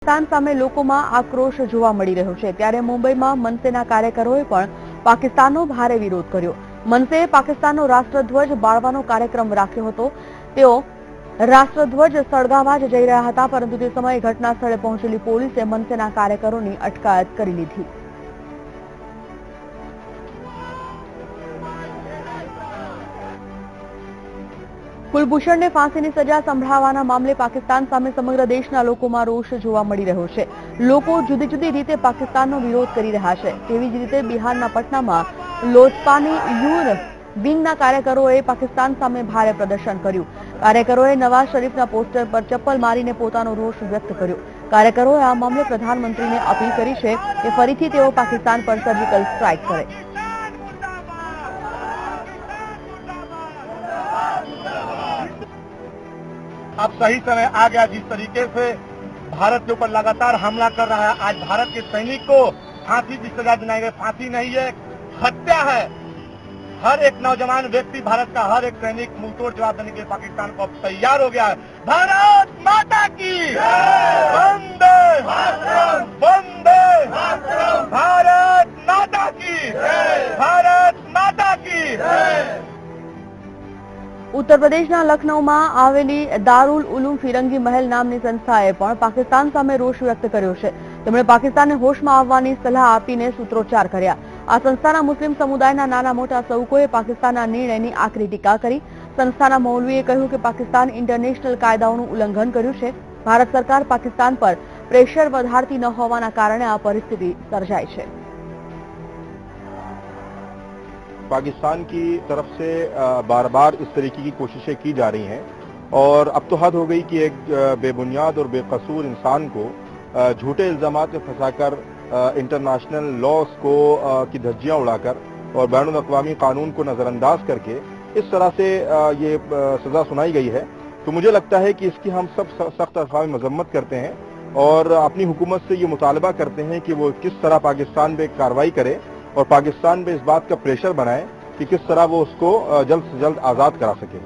પાકિસ્તાન સામે લોકોમાં આક્રોશ જોવા મળી રહ્યો છે ત્યારે મુંબઈમાં મનસેના કાર્યકરોએ પણ પાકિસ્તાનનો ભારે વિરોધ કર્યો। મનસેએ પાકિસ્તાનનો રાષ્ટ્રધ્વજ બાળવાનો કાર્યક્રમ રાખ્યો હતો। તેઓ રાષ્ટ્રધ્વજ સળગાવવા જઈ રહ્યા હતા, પરંતુ તે સમયે ઘટના સ્થળે પહોંચેલી પોલીસે મનસેના કાર્યકરોની અટકાયત કરી લીધી। કુલભૂષણને ફાંસીની સજા સંભળાવવાના મામલે પાકિસ્તાન સામે સમગ્ર દેશના લોકોમાં રોષ જોવા મળી રહ્યો છે। લોકો જુદી જુદી રીતે પાકિસ્તાનનો વિરોધ કરી રહ્યા છે। તેવી જ રીતે બિહારના પટનામાં લોજપાની યુથ વિંગના કાર્યકરોએ પાકિસ્તાન સામે ભારે પ્રદર્શન કર્યું। કાર્યકરોએ નવાઝ શરીફના પોસ્ટર પર ચપ્પલ મારીને પોતાનો રોષ વ્યક્ત કર્યો। કાર્યકરોએ આ મામલે પ્રધાનમંત્રીને અપીલ કરી છે કે ફરીથી તેઓ પાકિસ્તાન પર સર્જિકલ સ્ટ્રાઇક કરે। अब सही समय आ गया। जिस तरीके से भारत के ऊपर लगातार हमला कर रहा है, आज भारत के सैनिक को फांसी की सजा दिलाई गई। फांसी नहीं है, हत्या है। हर एक नौजवान व्यक्ति, भारत का हर एक सैनिक मुंहतोड़ जवाब देने के लिए पाकिस्तान को अब तैयार हो गया है। भारत माता की वंदे वंदे, भारत माता की, भारत माता की। उत्तर प्रदेशના લખનૌમાં આવેલી દારુલ ઉલૂમ ફિરંગી મહેલ નામની સંસ્થાએ પણ પાકિસ્તાન સામે રોષ વ્યક્ત કર્યો છે। તેમણે પાકિસ્તાનને હોશમાં આવવાની સલાહ આપીને સૂત્રોચ્ચાર કર્યા। આ સંસ્થાના મુસ્લિમ સમુદાયના નાના મોટા સૌકોએ પાકિસ્તાનના નિર્ણયની આકરી ટીકા કરી। સંસ્થાના મૌલવીએ કહ્યું કે પાકિસ્તાન ઇન્ટરનેશનલ કાયદાઓનું ઉલ્લંઘન કર્યું છે। ભારત સરકાર પાકિસ્તાન પર પ્રેશર વધારતી ન હોવાના કારણે આ પરિસ્થિતિ સર્જાઈ છે। पाकिस्तान की तरफ से बार बार इस तरीके की कोशिशें की जा रही हैं और अब तो हद हो गई कि एक बेबुनियाद और बेकसूर इंसान को झूठे इल्जामात में फंसाकर इंटरनेशनल लॉस को की धज्जियां उड़ाकर और बैनुल अक़वामी कानून को नज़रअंदाज करके इस तरह से ये सज़ा सुनाई गई है। तो मुझे लगता है कि इसकी हम सब सख्त अल्फाज में मजम्मत करते हैं और अपनी हुकूमत से ये मुतालबा करते हैं कि वो किस तरह पाकिस्तान पे कार्रवाई करे और पाकिस्तान पे इस बात का प्रेशर बनाए कि किस तरह वो उसको जल्द से जल्द आज़ाद करा सके।